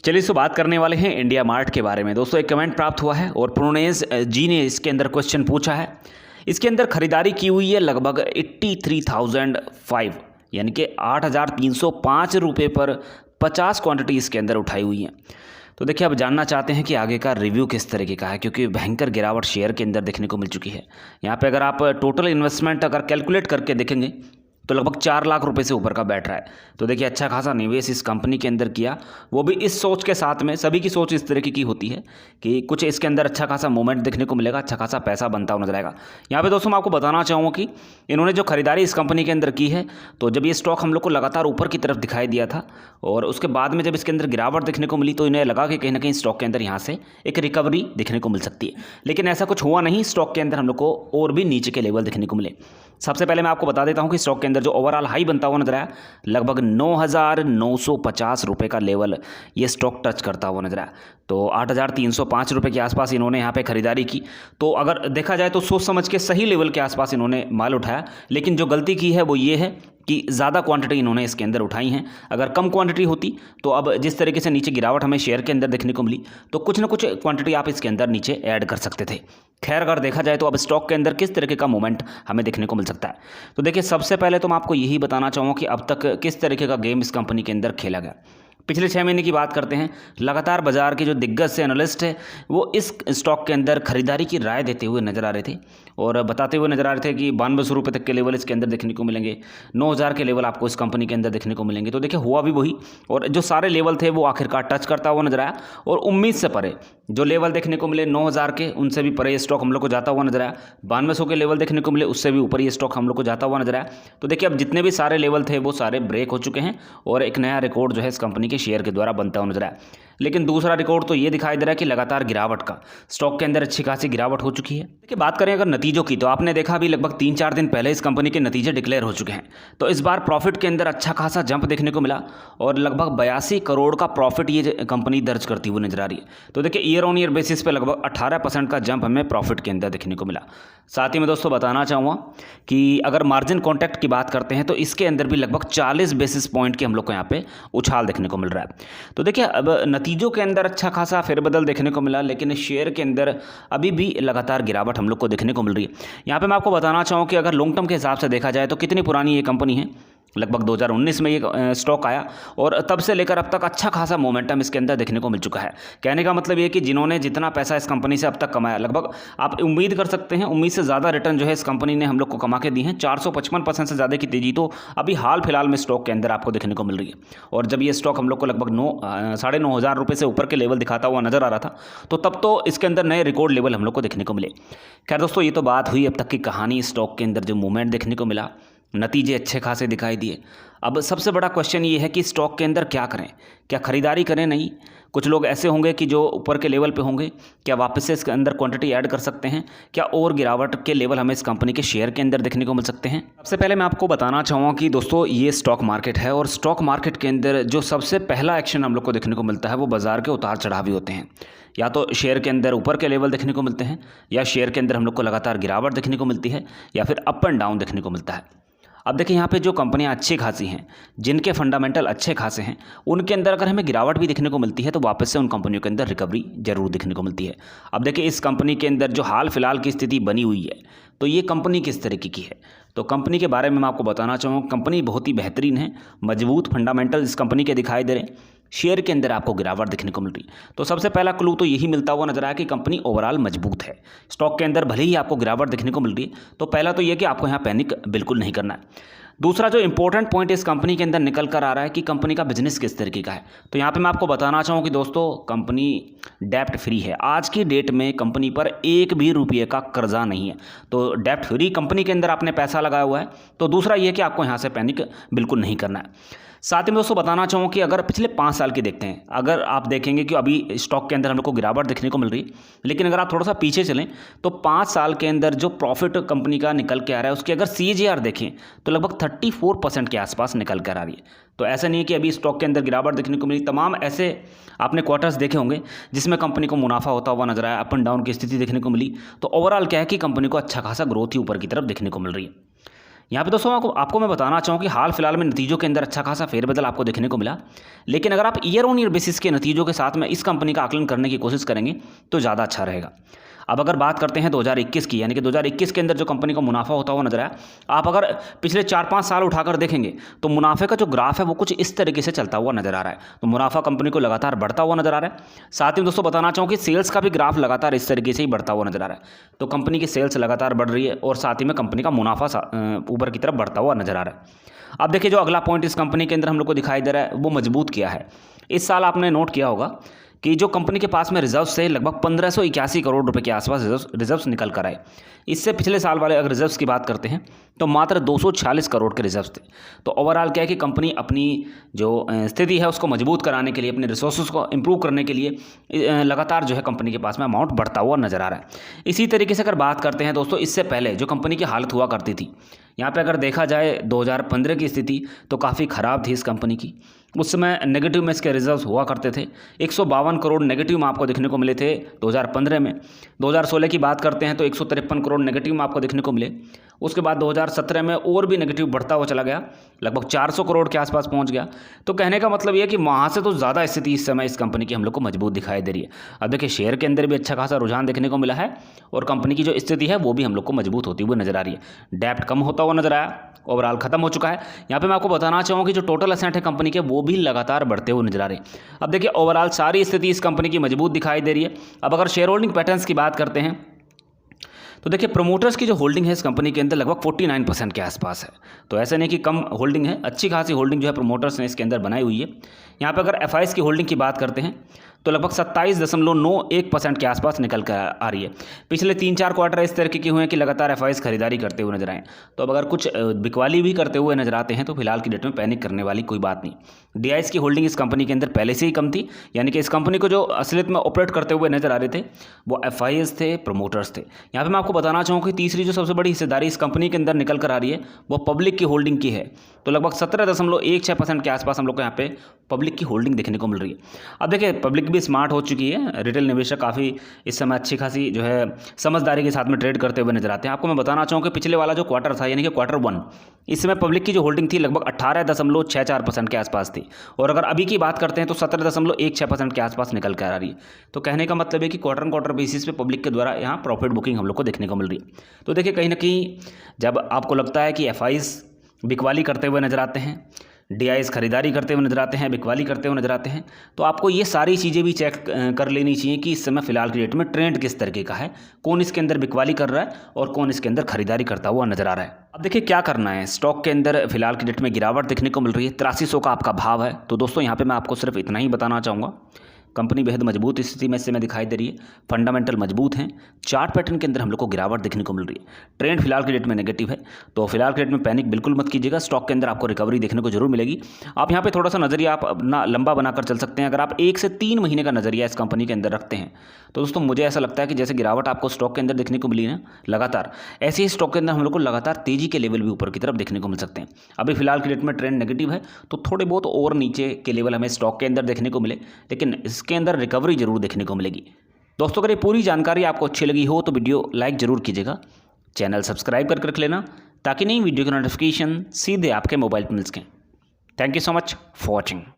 चलिए तो बात करने वाले हैं इंडिया मार्ट के बारे में। दोस्तों एक कमेंट प्राप्त हुआ है और प्रोनेज जी ने इसके अंदर क्वेश्चन पूछा है। इसके अंदर खरीदारी की हुई है लगभग 83,005 यानी कि 8,305 रुपये पर 50 क्वांटिटी इसके अंदर उठाई हुई है। तो देखिए अब जानना चाहते हैं कि आगे का रिव्यू किस तरीके का है, क्योंकि भयंकर गिरावट शेयर के अंदर देखने को मिल चुकी है। यहाँ पे अगर आप टोटल इन्वेस्टमेंट अगर कैलकुलेट करके देखेंगे तो लगभग 4 लाख रुपए से ऊपर का बैठ रहा है। तो देखिए अच्छा खासा निवेश इस कंपनी के अंदर किया, वो भी इस सोच के साथ में। सभी की सोच इस तरीके की होती है कि कुछ इसके अंदर अच्छा खासा मूवमेंट देखने को मिलेगा, अच्छा खासा पैसा बनता हुआ नजर आएगा। यहाँ पे दोस्तों मैं आपको बताना चाहूँगा कि इन्होंने जो खरीदारी इस कंपनी के अंदर की है, तो जब ये स्टॉक हम लोग को लगातार ऊपर की तरफ दिखाई दिया था और उसके बाद में जब इसके अंदर गिरावट देखने को मिली तो इन्हें लगा कि कहीं ना कहीं स्टॉक के अंदर यहाँ से एक रिकवरी देखने को मिल सकती है, लेकिन ऐसा कुछ हुआ नहीं। स्टॉक के अंदर हम लोग को और भी नीचे के लेवल देखने को मिले। सबसे पहले मैं आपको बता देता हूं कि स्टॉक के अंदर जो ओवरऑल हाई बनता हुआ नजर आया लगभग 9,950 रुपये का लेवल ये स्टॉक टच करता हुआ नजर आया। तो 8,305 रुपये के आसपास इन्होंने यहाँ पे खरीदारी की। तो अगर देखा जाए तो सोच समझ के सही लेवल के आसपास इन्होंने माल उठाया, लेकिन जो गलती की है वो ये है कि ज़्यादा क्वांटिटी इन्होंने इसके अंदर उठाई हैं। अगर कम क्वांटिटी होती तो अब जिस तरीके से नीचे गिरावट हमें शेयर के अंदर देखने को मिली तो कुछ ना कुछ क्वांटिटी आप इसके अंदर नीचे ऐड कर सकते थे। खैर अगर देखा जाए तो अब स्टॉक के अंदर किस तरीके का मूवमेंट हमें देखने को मिल सकता है, तो देखिए सबसे पहले तो मैं आपको यही बताना चाहूँगा कि अब तक किस तरीके का गेम इस कंपनी के अंदर खेला गया। पिछले 6 महीने की बात करते हैं, लगातार बाजार के जो दिग्गज से एनालिस्ट है वो इस स्टॉक के अंदर खरीदारी की राय देते हुए नजर आ रहे थे और बताते हुए नजर आ रहे थे कि 9200 रुपये तक के लेवल इसके अंदर देखने को मिलेंगे, 9,000 के लेवल आपको इस कंपनी के अंदर देखने को मिलेंगे। तो देखिए हुआ भी वही, और जो सारे लेवल थे वो आखिरकार टच करता हुआ नजर आया और उम्मीद से परे जो लेवल देखने को मिले 9,000 के, उनसे भी परे ये स्टॉक हम लोग को जाता हुआ नजर आया। 9200 के लेवल देखने को मिले, उससे भी ऊपर ये स्टॉक हम लोग को जाता हुआ नजर आया। तो देखिए अब जितने भी सारे लेवल थे वो सारे ब्रेक हो चुके हैं और एक नया रिकॉर्ड जो है इस कंपनी के शेयर के द्वारा बनता हुआ नजर आया। लेकिन दूसरा रिकॉर्ड तो ये दिखाई दे रहा है कि लगातार गिरावट का, स्टॉक के अंदर अच्छी खासी गिरावट हो चुकी है। देखिए बात करें अगर नतीजों की, तो आपने देखा अभी लगभग 3-4 दिन पहले इस कंपनी के नतीजे डिक्लेयर हो चुके हैं। तो इस बार प्रॉफिट के अंदर अच्छा खासा जंप देखने को मिला और लगभग 82 करोड़ का प्रॉफिट ये कंपनी दर्ज करती हुई नजर आ रही है। तो देखिए ईयर ऑन ईयर बेसिस पे लगभग 18% का जंप हमें प्रॉफिट के अंदर देखने को मिला। साथ ही मैं दोस्तों बताना चाहूँगा कि अगर मार्जिन कॉन्टैक्ट की बात करते हैं तो इसके अंदर भी लगभग 40 बेसिस पॉइंट के हम लोग को यहाँ पे उछाल देखने को मिल रहा है। तो देखिए अब नतीजों के अंदर अच्छा खासा फेरबदल देखने को मिला, लेकिन शेयर के अंदर अभी भी लगातार गिरावट हम लोग को देखने को मिल रही है। यहाँ पे मैं आपको बताना चाहूँ कि अगर लॉन्ग टर्म के हिसाब से देखा जाए तो कितनी पुरानी ये कंपनी है, लगभग 2019 में ये स्टॉक आया और तब से लेकर अब तक अच्छा खासा मोमेंटम इसके अंदर देखने को मिल चुका है। कहने का मतलब ये कि जिन्होंने जितना पैसा इस कंपनी से अब तक कमाया, लगभग आप उम्मीद कर सकते हैं उम्मीद से ज़्यादा रिटर्न जो है इस कंपनी ने हम लोग को कमा के दी हैं। 455% से ज़्यादा की तेजी तो अभी हाल फिलहाल में स्टॉक के अंदर आपको देखने को मिल रही है। और जब ये स्टॉक हम लोग को लगभग 9,500 रुपये से ऊपर के लेवल दिखाता हुआ नजर आ रहा था, तो तब तो इसके अंदर नए रिकॉर्ड लेवल हम लोग को देखने को मिले। खैर दोस्तों ये तो बात हुई अब तक की कहानी। स्टॉक के अंदर जो मूवमेंट देखने को मिला, नतीजे अच्छे खासे दिखाई दिए। अब सबसे बड़ा क्वेश्चन ये है कि स्टॉक के अंदर क्या करें, क्या खरीदारी करें? नहीं, कुछ लोग ऐसे होंगे कि जो ऊपर के लेवल पे होंगे, क्या वापस से इसके अंदर क्वांटिटी ऐड कर सकते हैं? क्या और गिरावट के लेवल हमें इस कंपनी के शेयर के अंदर देखने को मिल सकते हैं? सबसे पहले मैं आपको बताना चाहूँगा कि दोस्तों ये स्टॉक मार्केट है और स्टॉक मार्केट के अंदर जो सबसे पहला एक्शन हम लोग को देखने को मिलता है वो बाजार के उतार चढ़ाव ही होते हैं। या तो शेयर के अंदर ऊपर के लेवल देखने को मिलते हैं, या शेयर के अंदर हम लोग को लगातार गिरावट देखने को मिलती है, या फिर अप एंड डाउन देखने को मिलता है। अब देखिए यहाँ पे जो कंपनियाँ अच्छी खासी हैं, जिनके फंडामेंटल अच्छे खासे हैं, उनके अंदर अगर हमें गिरावट भी देखने को मिलती है तो वापस से उन कंपनियों के अंदर रिकवरी जरूर देखने को मिलती है। अब देखिए इस कंपनी के अंदर जो हाल फिलहाल की स्थिति बनी हुई है, तो ये कंपनी किस तरीके की है, तो कंपनी के बारे में मैं आपको बताना चाहूँगा। कंपनी बहुत ही बेहतरीन है, मजबूत फंडामेंटल इस कंपनी के दिखाई दे रहे हैं। शेयर के अंदर आपको गिरावट देखने को मिल रही है, तो सबसे पहला क्लू तो यही मिलता हुआ नजर आया कि कंपनी ओवरऑल मजबूत है। स्टॉक के अंदर भले ही आपको गिरावट देखने को मिल रही है, तो पहला तो ये कि आपको यहाँ पैनिक बिल्कुल नहीं करना है। दूसरा जो इंपॉर्टेंट पॉइंट इस कंपनी के अंदर निकल कर आ रहा है कि कंपनी का बिजनेस किस तरीके का है। तो यहाँ पे मैं आपको बताना चाहूँ कि दोस्तों कंपनी डेप्ट फ्री है। आज की डेट में कंपनी पर एक भी रुपये का कर्जा नहीं है। तो डेप्ट फ्री कंपनी के अंदर आपने पैसा लगाया हुआ है, तो दूसरा ये कि आपको यहाँ से पैनिक बिल्कुल नहीं करना है। साथ ही मैं दोस्तों बताना चाहूँ कि अगर पिछले 5 साल की देखते हैं, अगर आप देखेंगे कि अभी स्टॉक के अंदर हम लोग को गिरावट देखने को मिल रही है, लेकिन अगर आप थोड़ा सा पीछे चलें तो 5 साल के अंदर जो प्रॉफिट कंपनी का निकल के आ रहा है उसकी अगर CAGR देखें तो लगभग 34% के आसपास निकल कर आ रही है। तो ऐसा नहीं है कि अभी स्टॉक के अंदर गिरावट देखने को मिली। तमाम ऐसे आपने क्वार्टर्स देखे होंगे जिसमें कंपनी को मुनाफा होता हुआ नजर आया, अप एंड डाउन की स्थिति देखने को मिली। तो ओवरऑल क्या है कि कंपनी को अच्छा खासा ग्रोथ ही ऊपर की तरफ देखने को मिल रही है। यहाँ पे दोस्तों आपको मैं बताना चाहूँ कि हाल फिलहाल में नतीजों के अंदर अच्छा खासा फेरबदल आपको देखने को मिला, लेकिन अगर आप ईयर ऑन ईयर बेसिस के नतीजों के साथ में इस कंपनी का आकलन करने की कोशिश करेंगे तो ज़्यादा अच्छा रहेगा। अब अगर बात करते हैं 2021 की, यानी कि 2021 के अंदर जो कंपनी का मुनाफा होता हुआ नजर आया, आप अगर पिछले 4-5 साल उठाकर देखेंगे तो मुनाफे का जो ग्राफ है वो कुछ इस तरीके से चलता हुआ नजर आ रहा है। तो मुनाफा कंपनी को लगातार बढ़ता हुआ नजर आ रहा है। साथ ही दोस्तों बताना चाहूँ कि सेल्स का भी ग्राफ लगातार इस तरीके से ही बढ़ता हुआ नजर आ रहा है। तो कंपनी की सेल्स लगातार बढ़ रही है और साथ ही में कंपनी का मुनाफा ऊपर की तरफ बढ़ता हुआ नजर आ रहा है। अब देखिए जो अगला पॉइंट इस कंपनी के अंदर हम लोग को दिखाई दे रहा है वो मजबूत किया है। इस साल आपने नोट किया होगा कि जो कंपनी के पास में रिजर्व्स थे लगभग 1581 करोड़ रुपए के आसपास रिजर्व्स निकल कर आए। इससे पिछले साल वाले अगर रिजर्व्स की बात करते हैं तो मात्र 246 करोड़ के रिजर्व्स थे। तो ओवरऑल क्या है कि कंपनी अपनी जो स्थिति है उसको मजबूत कराने के लिए, अपने रिसोर्सेज को इंप्रूव करने के लिए लगातार जो है कंपनी के पास में अमाउंट बढ़ता हुआ नजर आ रहा है। इसी तरीके से अगर बात करते हैं दोस्तों, इससे पहले जो कंपनी की हालत हुआ करती थी, यहाँ पे अगर देखा जाए 2015 की स्थिति तो काफ़ी ख़राब थी इस कंपनी की। उस समय नेगेटिव में इसके रिजर्व्स हुआ करते थे, 152 करोड़ नेगेटिव में आपको देखने को मिले थे 2015 में। 2016 की बात करते हैं तो 153 करोड़ नेगेटिव में आपको देखने को मिले। उसके बाद 2017 में और भी नेगेटिव बढ़ता हुआ चला गया, लगभग 400 करोड़ के आसपास पहुंच गया। तो कहने का मतलब ये कि वहाँ से तो ज़्यादा स्थिति इस समय इस कंपनी की हम लोग को मजबूत दिखाई दे रही है। अब देखिए शेयर के अंदर भी अच्छा खासा रुझान देखने को मिला है और कंपनी की जो स्थिति है वो भी हम लोग को मजबूत होती हुई नजर आ रही है। डेप्ट कम होता हुआ नजर आया, ओवरऑल खत्म हो चुका है। यहाँ पे मैं आपको बताना चाहूँगा कि जो टोटल असेट है कंपनी के वो भी लगातार बढ़ते हुए नजर आ रहे हैं। अब देखिए ओवरऑल सारी स्थिति इस कंपनी की मजबूत दिखाई दे रही है। अब अगर शेयर होल्डिंग पैटर्न्स की बात करते हैं तो देखिए प्रमोटर्स की जो होल्डिंग है इस कंपनी के अंदर लगभग 49% के आसपास है। तो ऐसा नहीं कि कम होल्डिंग है, अच्छी खासी होल्डिंग जो है प्रमोटर्स ने इसके अंदर बनाई हुई है। यहाँ पे अगर एफआईएस की होल्डिंग की बात करते हैं तो लगभग 27.91% के आसपास निकल कर आ रही है। पिछले 3-4 क्वार्टर इस तरीके के हुए हैं कि लगातार एफआईएस खरीदारी करते हुए नजर आए। तो अब अगर कुछ बिकवाली भी करते हुए नजर आते हैं तो फिलहाल की डेट में पैनिक करने वाली कोई बात नहीं। डीआईएस की होल्डिंग इस कंपनी के अंदर पहले से ही कम थी, यानी कि इस कंपनी को जो असलियत में ऑपरेट करते हुए नजर आ रहे थे वो एफआईएस थे, प्रमोटर्स थे। यहाँ पर मैं आपको बताना चाहूँ कि तीसरी जो सबसे बड़ी हिस्सेदारी इस कंपनी के अंदर निकल कर आ रही है वो पब्लिक की होल्डिंग की है। तो लगभग 17.16% के आसपास हम लोग को यहाँ पे पब्लिक की होल्डिंग देखने को मिल रही है। अब देखिए पब्लिक भी स्मार्ट हो चुकी है, रिटेल निवेशक काफ़ी इस समय अच्छी खासी जो है समझदारी के साथ में ट्रेड करते हुए नजर आते हैं। आपको मैं बताना चाहूँ कि पिछले वाला जो क्वार्टर था यानी कि Q1, इस समय पब्लिक की जो होल्डिंग थी लगभग 18.64% के आसपास थी और अगर अभी की बात करते हैं तो 17.16% के आसपास निकल कर आ रही है। तो कहने का मतलब है कि क्वार्टर बेसिस पे पब्लिक के द्वारा यहाँ प्रॉफिट बुकिंग हम लोग को देखने को मिल रही है। तो देखिए कहीं ना कहीं जब आपको लगता है कि एफआईएस बिकवाली करते हुए नजर आते हैं, डीआईएस खरीदारी करते हुए नजर आते हैं, बिकवाली करते हुए नजर आते हैं, तो आपको ये सारी चीज़ें भी चेक कर लेनी चाहिए कि इस समय फिलहाल की डेट में ट्रेंड किस तरीके का है, कौन इसके अंदर बिकवाली कर रहा है और कौन इसके अंदर खरीदारी करता हुआ नजर आ रहा है। अब देखिए क्या करना है, स्टॉक के अंदर फिलहाल की डेट में गिरावट देखने को मिल रही है, 8300 का आपका भाव है। तो दोस्तों यहाँ पर मैं आपको सिर्फ इतना ही बताना चाहूँगा, कंपनी बेहद मजबूत स्थिति में इस समय दिखाई दे रही है, फंडामेंटल मजबूत हैं, चार्ट पैटर्न के अंदर हम लोग को गिरावट देखने को मिल रही है, ट्रेंड फिलहाल की डेट में नेगेटिव है। तो फिलहाल की डेट में पैनिक बिल्कुल मत कीजिएगा, स्टॉक के अंदर आपको रिकवरी देखने को जरूर मिलेगी। आप यहाँ पे थोड़ा सा नजरिया आप अपना लंबा बनाकर चल सकते हैं। अगर आप 1 से 3 महीने का नजरिया इस कंपनी के अंदर रखते हैं तो दोस्तों मुझे ऐसा लगता है कि जैसे गिरावट आपको स्टॉक के अंदर देखने को मिली ना लगातार, ऐसे ही स्टॉक के अंदर हम लोग को लगातार तेजी के लेवल भी ऊपर की तरफ देखने को मिल सकते हैं। अभी फिलहाल की डेट में ट्रेंड नेगेटिव है तो थोड़े बहुत और नीचे के लेवल हमें स्टॉक के अंदर देखने को मिले, लेकिन इसके अंदर रिकवरी जरूर देखने को मिलेगी। दोस्तों अगर ये पूरी जानकारी आपको अच्छी लगी हो तो वीडियो लाइक जरूर कीजिएगा, चैनल सब्सक्राइब कर रख लेना ताकि नई वीडियो की नोटिफिकेशन सीधे आपके मोबाइल पर मिल सकें। Thank you so much for watching.